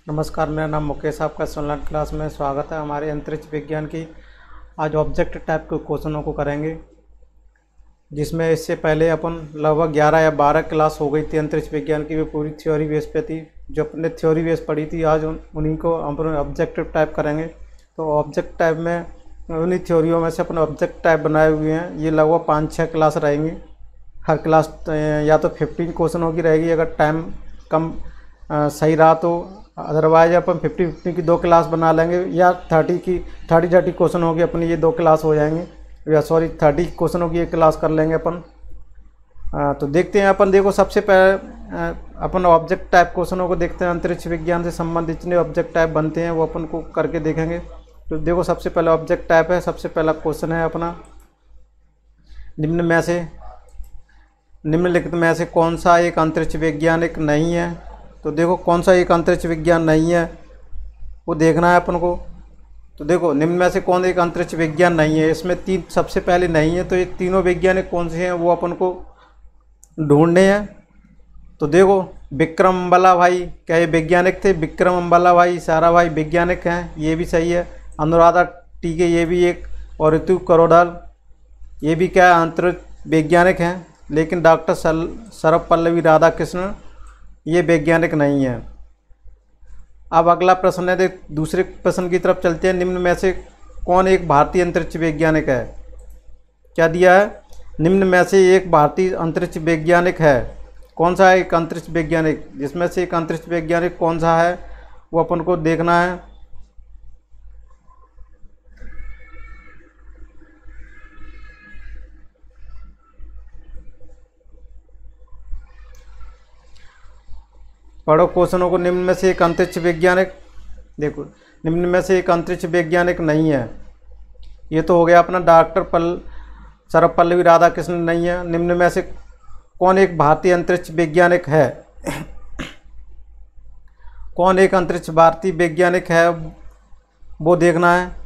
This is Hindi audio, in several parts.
नमस्कार, मेरा नाम मुकेश, आपका ऑनलाइन क्लास में स्वागत है। हमारे अंतरिक्ष विज्ञान की आज ऑब्जेक्ट टाइप के क्वेश्चनों को करेंगे, जिसमें इससे पहले अपन लगभग 11 या 12 क्लास हो गई थी अंतरिक्ष विज्ञान की। वो पूरी थ्योरी बेस पे थी, जो अपने थ्योरी बेस पढ़ी थी। आज उन्हीं को अपन ऑब्जेक्टिव टाइप करेंगे। तो ऑब्जेक्ट टाइप में उन्हीं थ्योरियों में से अपन ऑब्जेक्ट टाइप बनाए हुए हैं। ये लगभग 5-6 क्लास रहेंगी। हर क्लास या तो 15 क्वेश्चनों की रहेगी, अगर टाइम कम सही रहा तो। अदरवाइज अपन 50 की 2 क्लास बना लेंगे, या 30 क्वेश्चन होगी अपनी, ये 2 क्लास हो जाएंगे। या सॉरी 30 क्वेश्चनों की 1 क्लास कर लेंगे अपन। तो देखते हैं अपन। देखो, सबसे पहले अपन ऑब्जेक्ट टाइप क्वेश्चनों को देखते हैं। अंतरिक्ष विज्ञान से संबंधित जितने ऑब्जेक्ट टाइप बनते हैं वो अपन को करके देखेंगे। तो देखो, सबसे पहले ऑब्जेक्ट टाइप है। सबसे पहला क्वेश्चन है अपना, निम्नलिखित में से कौन सा एक अंतरिक्ष वैज्ञानिक नहीं है। तो देखो, कौन सा एक अंतरिक्ष विज्ञान नहीं है वो देखना है अपन को। तो देखो, निम्न में से कौन एक अंतरिक्ष विज्ञान नहीं है। इसमें 3 सबसे पहले नहीं है, तो ये तीनों वैज्ञानिक कौन से हैं वो अपन को ढूंढने हैं। तो देखो, विक्रम अम्बालाभाई, क्या ये वैज्ञानिक थे? विक्रम अम्बालाभाई साराभाई वैज्ञानिक हैं, ये भी सही है। अनुराधा टीके, ये भी एक। और ऋतु करोडल, ये भी क्या है, अंतरिक्ष वैज्ञानिक हैं। लेकिन डॉक्टर सर्वपल्लवी राधाकृष्णन, ये वैज्ञानिक नहीं है। अब अगला प्रश्न है, देख दूसरे प्रश्न की तरफ चलते हैं। निम्न में से कौन एक भारतीय अंतरिक्ष वैज्ञानिक है? क्या दिया है? निम्न में से एक भारतीय अंतरिक्ष वैज्ञानिक है। कौन सा है एक अंतरिक्ष वैज्ञानिक? जिसमें से एक अंतरिक्ष वैज्ञानिक कौन सा है वो अपन को देखना है। पढ़ो क्वेश्चनों को। निम्न में से एक अंतरिक्ष वैज्ञानिक, देखो निम्न में से एक अंतरिक्ष वैज्ञानिक नहीं है। ये तो हो गया अपना डॉक्टर सर्वपल्लवी राधाकृष्णन नहीं है। निम्न में से कौन एक भारतीय अंतरिक्ष वैज्ञानिक है? कौन एक अंतरिक्ष भारतीय वैज्ञानिक है वो देखना है।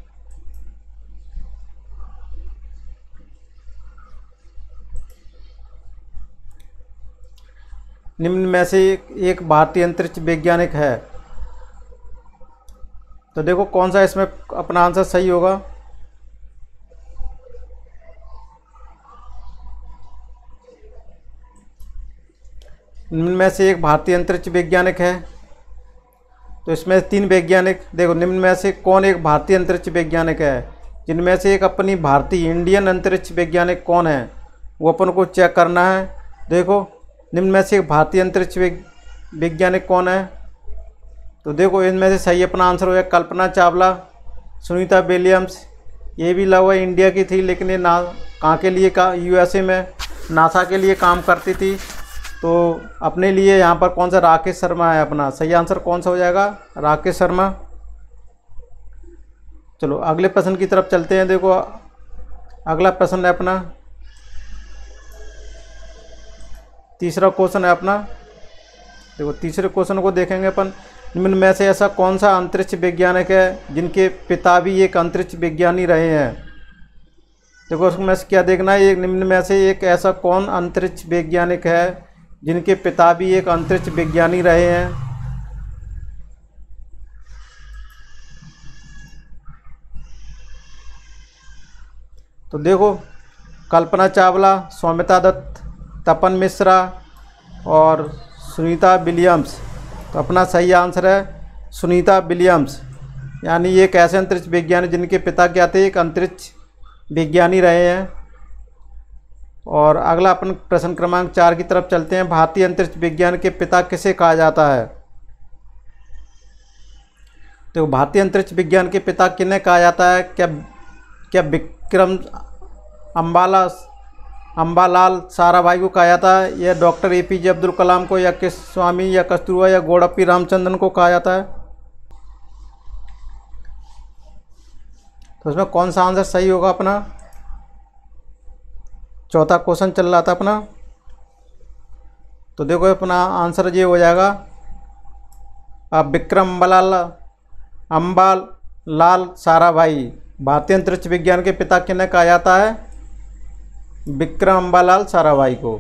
निम्न में से एक भारतीय अंतरिक्ष वैज्ञानिक है। तो देखो, कौन सा इसमें अपना आंसर सही होगा। निम्न में से एक भारतीय अंतरिक्ष वैज्ञानिक है। तो इसमें 3 वैज्ञानिक, देखो निम्न में से कौन एक भारतीय अंतरिक्ष वैज्ञानिक है। जिनमें से एक अपनी भारतीय इंडियन अंतरिक्ष वैज्ञानिक कौन है वो अपन को चेक करना है। देखो, निम्न में से एक भारतीय अंतरिक्ष वैज्ञानिक कौन है। तो देखो, इनमें से सही अपना आंसर हो गया कल्पना चावला, सुनीता विलियम्स। ये भी लगभग इंडिया की थी, लेकिन ये कहाँ के लिए यूएसए में नासा के लिए काम करती थी। तो अपने लिए यहाँ पर कौन सा, राकेश शर्मा है अपना सही आंसर। कौन सा हो जाएगा? राकेश शर्मा। चलो अगले प्रश्न की तरफ चलते हैं। देखो, अगला प्रश्न है अपना, तीसरा क्वेश्चन है अपना। देखो, तीसरे क्वेश्चन को देखेंगे अपन। निम्न में से ऐसा कौन सा अंतरिक्ष वैज्ञानिक है जिनके पिता भी एक अंतरिक्ष विज्ञानी रहे हैं। देखो, उसमें से क्या देखना है। एक निम्न में से एक ऐसा कौन अंतरिक्ष वैज्ञानिक है जिनके पिता भी एक अंतरिक्ष विज्ञानी रहे हैं। तो देखो, कल्पना चावला, सौमिता दत्त, तपन मिश्रा और सुनीता विलियम्स। तो अपना सही आंसर है सुनीता विलियम्स। यानी ये एक ऐसे अंतरिक्ष विज्ञानी जिनके पिता क्या थे, एक अंतरिक्ष विज्ञानी रहे हैं। और अगला अपन प्रश्न क्रमांक 4 की तरफ चलते हैं। भारतीय अंतरिक्ष विज्ञान के पिता किसे कहा जाता है। तो भारतीय अंतरिक्ष विज्ञान के पिता किन्हें कहा जाता है? क्या विक्रम अम्बालाल साराभाई को कहा जाता है, या डॉक्टर एपीजे अब्दुल कलाम को, या के स्वामी, या कस्तूरबा, या गौड़प्पी रामचंद्रन को कहा जाता है। तो इसमें कौन सा आंसर सही होगा अपना। चौथा क्वेश्चन चल रहा था अपना। तो देखो, अपना आंसर ये हो जाएगा, अब विक्रम अम्बालाल साराभाई। भारतीय अंतरिक्ष विज्ञान के पिता किन्हें कहा जाता है? विक्रम अम्बालाल साराभाई को।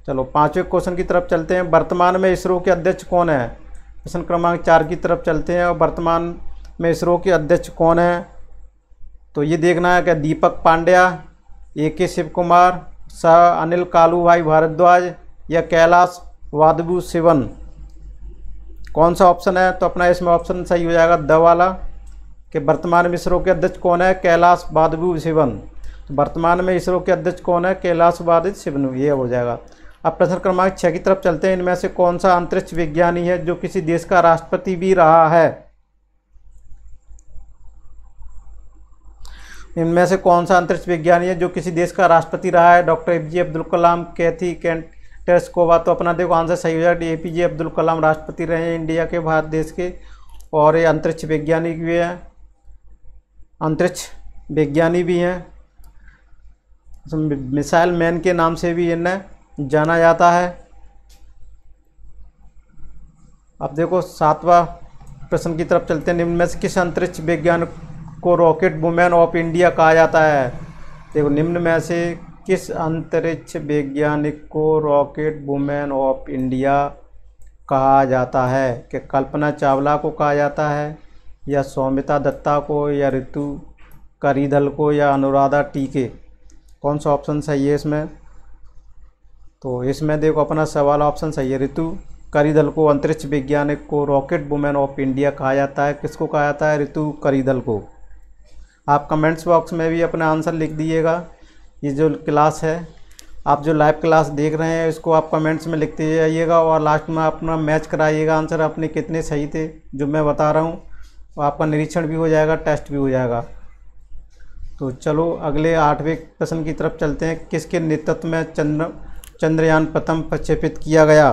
चलो 5वें क्वेश्चन की तरफ चलते हैं। वर्तमान में इसरो के अध्यक्ष कौन है। प्रश्न क्रमांक 4 की तरफ चलते हैं। और वर्तमान में इसरो के अध्यक्ष कौन है? तो ये देखना है कि दीपक पांड्या, AK शिव कुमार, सर अनिल कालूभाई भारद्वाज या कैलाश वादवुशिवन। कौन सा ऑप्शन है? तो अपना इसमें ऑप्शन सही हो जाएगा द वाला, कि वर्तमान में इसरो के अध्यक्ष कौन है? कैलाश वादवुशिवन। तो वर्तमान में इसरो के अध्यक्ष कौन है? कैलाश वादवुशिवन, ये हो जाएगा। अब प्रश्न क्रमांक 6 की तरफ चलते हैं। इनमें से कौन सा अंतरिक्ष विज्ञानी है जो किसी देश का राष्ट्रपति भी रहा है? इनमें से कौन सा अंतरिक्ष विज्ञानी है जो किसी देश का राष्ट्रपति रहा है? डॉक्टर APJ अब्दुल कलाम, कैथी कैंटेस्कोवा। तो अपना देखो आंसर सही हो जाएगा। APJ अब्दुल कलाम राष्ट्रपति रहे हैं इंडिया के, भारत देश के, और ये अंतरिक्ष वैज्ञानिक भी हैं, अंतरिक्ष विज्ञानी भी हैं। मिसाइल मैन के नाम से भी इन्हें जाना जाता है। अब देखो 7वां प्रश्न की तरफ चलते हैं। निम्न में से किस अंतरिक्ष वैज्ञानिक को रॉकेट वुमेन ऑफ इंडिया कहा जाता है? देखो निम्न में से किस अंतरिक्ष वैज्ञानिक को रॉकेट वुमेन ऑफ इंडिया कहा जाता है? कि कल्पना चावला को कहा जाता है, या सौमिता दत्ता को, या ऋतु करीधल को, या अनुराधा टीके? कौन सा ऑप्शन सही है इसमें? तो इसमें देखो अपना सवाल ऑप्शन सही है। ऋतु करीधल को अंतरिक्ष वैज्ञानिक को रॉकेट वुमेन ऑफ इंडिया कहा जाता है। किसको कहा जाता है? ऋतु करीधल को। आप कमेंट्स बॉक्स में भी अपना आंसर लिख दीजिएगा। ये जो क्लास है, आप जो लाइव क्लास देख रहे हैं, इसको आप कमेंट्स में लिखते जाइएगा और लास्ट में अपना मैच कराइएगा आंसर अपने कितने सही थे जो मैं बता रहा हूँ। और आपका निरीक्षण भी हो जाएगा, टेस्ट भी हो जाएगा। तो चलो अगले 8वें प्रश्न की तरफ चलते हैं। किसके नेतृत्व में चंद्रयान प्रथम प्रक्षेपित किया गया?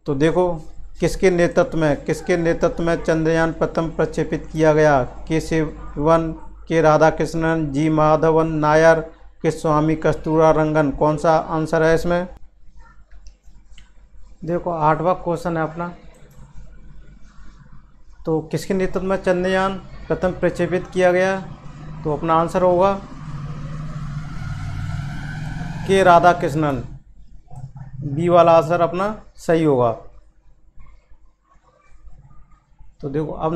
तो देखो किसके नेतृत्व में चंद्रयान प्रथम प्रक्षेपित किया गया? के शिवन, के राधाकृष्णन, जी माधवन नायर, के स्वामी कस्तूरा रंगन। कौन सा आंसर है इसमें? देखो 8वां क्वेश्चन है अपना। तो किसके नेतृत्व में चंद्रयान प्रथम प्रक्षेपित किया गया? तो अपना आंसर होगा के राधाकृष्णन। बी वाला आंसर अपना सही होगा। तो देखो अब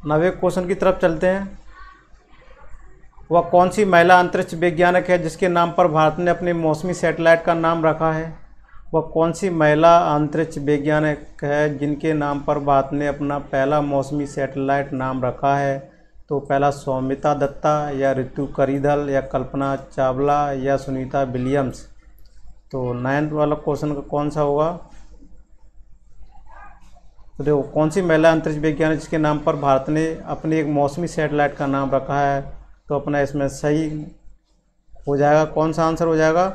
9वें क्वेश्चन की तरफ चलते हैं। वह कौन सी महिला अंतरिक्ष वैज्ञानिक है जिसके नाम पर भारत ने अपने मौसमी सैटेलाइट का नाम रखा है? वह कौन सी महिला अंतरिक्ष वैज्ञानिक है जिनके नाम पर भारत ने अपना पहला मौसमी सैटेलाइट नाम रखा है? तो पहला सौमिता दत्ता, या ऋतु करीधल, या कल्पना चावला, या सुनीता विलियम्स। तो 9th वाला क्वेश्चन का कौन सा होगा? तो देखो कौन सी महिला अंतरिक्ष वैज्ञानिक जिसके नाम पर भारत ने अपने एक मौसमी सैटेलाइट का नाम रखा है? तो अपना इसमें सही हो जाएगा। कौन सा आंसर हो जाएगा?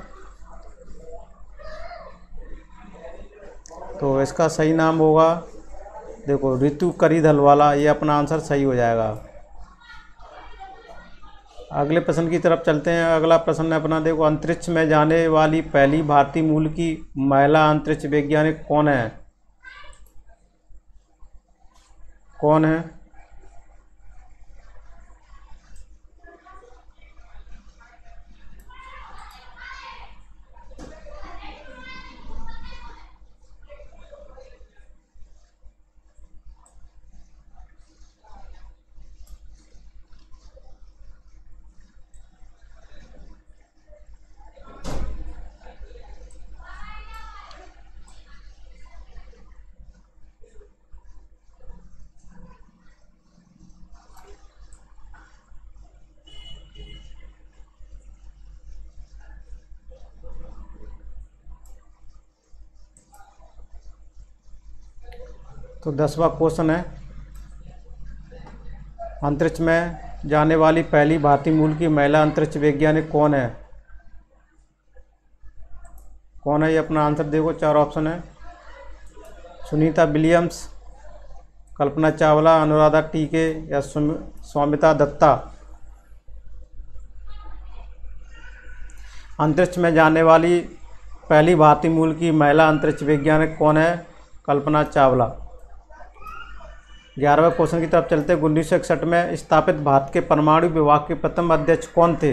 तो इसका सही नाम होगा देखो ऋतु करीधल वाला, ये अपना आंसर सही हो जाएगा। अगले प्रश्न की तरफ चलते हैं। अगला प्रश्न है अपना देखो, अंतरिक्ष में जाने वाली पहली भारतीय मूल की महिला अंतरिक्ष वैज्ञानिक कौन है? कौन है? तो 10वां क्वेश्चन है, अंतरिक्ष में जाने वाली पहली भारतीय मूल की महिला अंतरिक्ष वैज्ञानिक कौन है? कौन है ये अपना आंसर देखो, 4 ऑप्शन है। सुनीता विलियम्स, कल्पना चावला, अनुराधा टीके, या सौमिता दत्ता। अंतरिक्ष में जाने वाली पहली भारतीय मूल की महिला अंतरिक्ष वैज्ञानिक कौन है? कल्पना चावला। 11वें क्वेश्चन की तरफ चलते हैं। 1961 में स्थापित भारत के परमाणु विभाग के प्रथम अध्यक्ष कौन थे?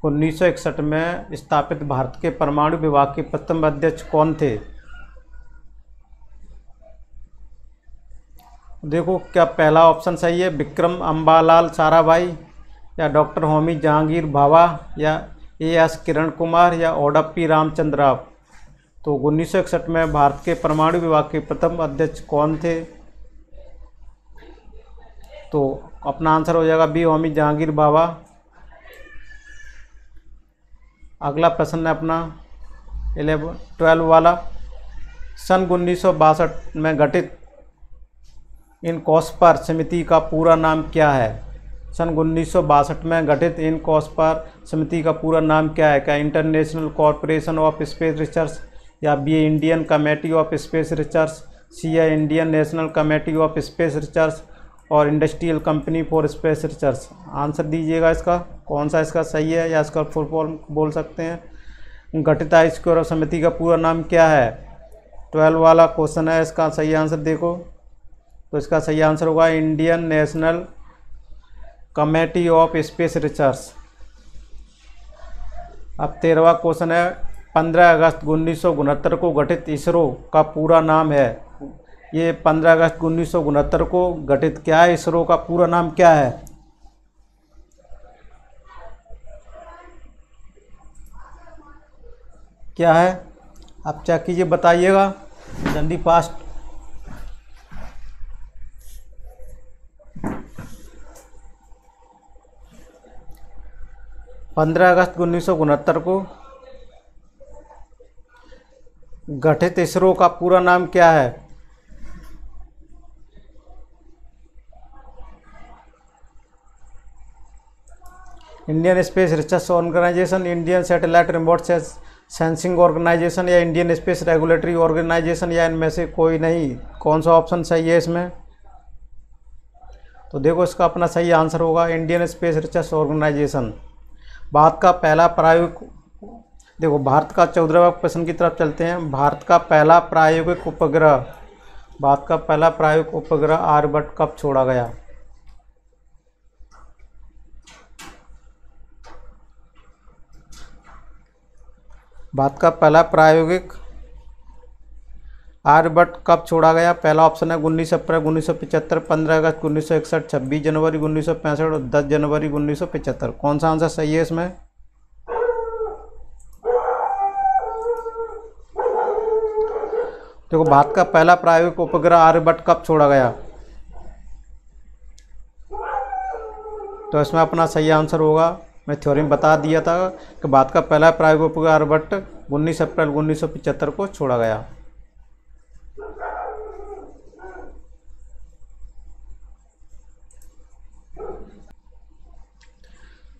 1961 में स्थापित भारत के परमाणु विभाग के प्रथम अध्यक्ष कौन थे? देखो क्या पहला ऑप्शन सही है, विक्रम अम्बालाल साराभाई या डॉक्टर होमी जहांगीर भाभा या एएस किरण कुमार या ओडप्पी रामचंद्र राव। तो 1961 में भारत के परमाणु विभाग के प्रथम अध्यक्ष कौन थे? तो अपना आंसर हो जाएगा बी, होमी जहांगीर भाभा। अगला प्रश्न है अपना 12 वाला, सन 1962 में गठित इनकॉस्पर समिति का पूरा नाम क्या है? सन 1962 में गठित इनकॉस्पर समिति का पूरा नाम क्या है? क्या international corporation of space research, या B Indian committee of space research, C है Indian national committee of space research और industrial company for space research. Answer दीजिएगा इसका, कौन सा इसका सही है, या इसका फुल फॉर्म बोल सकते हैं। गठित इनकॉस्पर समिति का पूरा नाम क्या है? 12 वाला क्वेश्चन है, इसका सही आंसर देखो। तो इसका सही आंसर होगा Indian national committee of space research. अब 13वां क्वेश्चन है, 15 अगस्त 1969 को गठित इसरो का पूरा नाम है। ये 15 अगस्त 1969 को गठित क्या है, इसरो का पूरा नाम क्या है? क्या है आप चेक कीजिए, बताइएगा जल्दी फास्ट। 15 अगस्त 1969 को गठित इसरो का पूरा नाम क्या है? Indian Space Research Organisation, Indian Satellite Remote Sensing Organisation या इंडियन स्पेस रेगुलेटरी ऑर्गेनाइजेशन, या इनमें से कोई नहीं। कौन सा ऑप्शन सही है इसमें? तो देखो इसका अपना सही आंसर होगा Indian Space Research Organisation. Bharat का पहला प्रायोगिक, देखो भारत का 14वां प्रश्न की तरफ चलते हैं। भारत का पहला प्रायोगिक उपग्रह, भारत का पहला प्रायोगिक उपग्रह आर्यभट्ट कब छोड़ा गया? भारत का पहला प्रायोगिक आर्यभट्ट कब छोड़ा गया? पहला ऑप्शन है 19 अप्रैल 1975, 15 अगस्त 1961, 26 जनवरी 1965 और 10 जनवरी 1975। कौन सा आंसर सही है इसमें? देखो भारत का पहला प्रायोगिक उपग्रह आर्यभट्ट कब छोड़ा गया? तो इसमें अपना सही आंसर होगा, मैं थ्योरी में बता दिया था कि भारत का पहला प्रायोगिक उपग्रह आर्यभट्ट 19 अप्रैल 1975 को छोड़ा गया।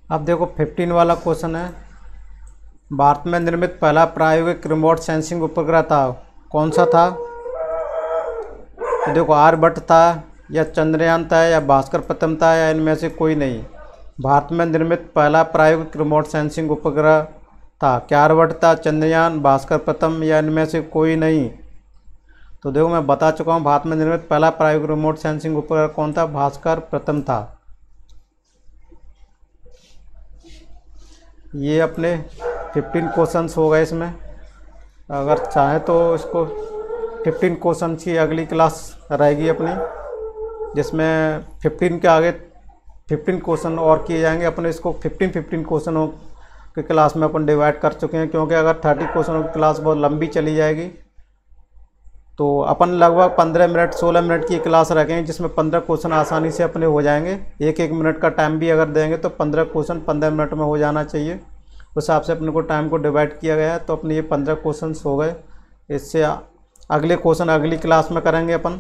अब देखो 15 वाला क्वेश्चन है, भारत में निर्मित पहला प्रायोगिक रिमोट सेंसिंग उपग्रह था, कौन सा था? तो देखो आर्यभट्ट था या चंद्रयान था या भास्कर प्रथम था या इनमें से कोई नहीं। भारत में निर्मित पहला प्रायोगिक रिमोट सेंसिंग उपग्रह था, क्या आर्यभट्ट था, चंद्रयान, भास्कर प्रथम या इनमें से कोई नहीं? तो देखो मैं बता चुका हूँ, भारत में निर्मित पहला प्रायोगिक रिमोट सेंसिंग उपग्रह कौन था? भास्कर प्रथम था। ये अपने 15 क्वेश्चंस हो गए इसमें। अगर चाहें तो इसको 15 क्वेश्चन की अगली क्लास रहेगी अपनी, जिसमें 15 के आगे 15 क्वेश्चन और किए जाएंगे। अपने इसको 15 क्वेश्चनों की क्लास में अपन डिवाइड कर चुके हैं, क्योंकि अगर 30 क्वेश्चनों की क्लास बहुत लंबी चली जाएगी तो अपन लगभग 15 मिनट 16 मिनट की क्लास रखेंगे, जिसमें 15 क्वेश्चन आसानी से अपने हो जाएंगे। एक मिनट का टाइम भी अगर देंगे तो 15 क्वेश्चन 15 मिनट में हो जाना चाहिए। उस हिसाब से अपने को टाइम को डिवाइड किया गया है। तो अपने ये 15 क्वेश्चन हो गए। इससे अगले क्वेश्चन अगली क्लास में करेंगे अपन।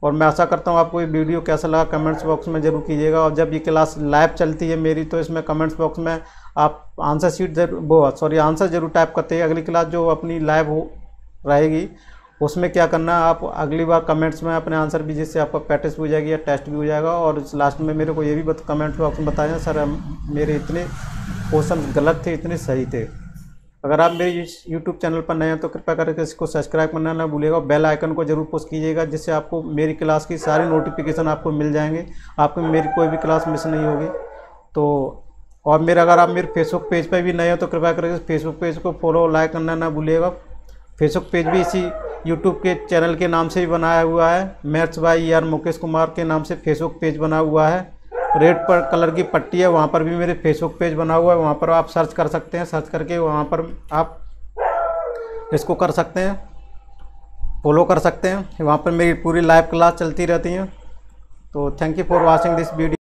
और मैं आशा करता हूँ आपको ये वीडियो कैसा लगा कमेंट्स बॉक्स में ज़रूर कीजिएगा। और जब ये क्लास लाइव चलती है मेरी, तो इसमें कमेंट्स बॉक्स में आप आंसर ज़रूर टाइप करते हैं। अगली क्लास जो अपनी लाइव हो रहेगी उसमें क्या करना है, आप अगली बार कमेंट्स में अपने आंसर भी, जिससे आपका प्रैक्टिस भी हो जाएगी या टेस्ट भी हो जाएगा। और लास्ट में मेरे को ये भी कमेंट्स बॉक्स में बताएं सर मेरे इतने क्वेश्चन गलत थे, इतने सही थे। अगर आप मेरे यूट्यूब चैनल पर नए हैं तो कृपया करके इसको सब्सक्राइब करना ना भूलिएगा। बेल आइकन को जरूर पुश कीजिएगा, जिससे आपको मेरी क्लास की सारी नोटिफिकेशन आपको मिल जाएंगे, आपको मेरी कोई भी क्लास मिस नहीं होगी। तो और अगर आप मेरे फेसबुक पेज पर भी नए हो तो कृपया करके फेसबुक पेज को फॉलो लाइक करना ना भूलिएगा। फेसबुक पेज भी इसी यूट्यूब के चैनल के नाम से भी बनाया हुआ है। Maths by ER Mukesh Kumar के नाम से फेसबुक पेज बना हुआ है। रेड पर कलर की पट्टी है, वहाँ पर भी मेरे फेसबुक पेज बना हुआ है, वहाँ पर आप सर्च कर सकते हैं। सर्च करके वहाँ पर आप इसको कर सकते हैं, फॉलो कर सकते हैं। वहाँ पर मेरी पूरी लाइव क्लास चलती रहती हैं। तो thank you for watching this video.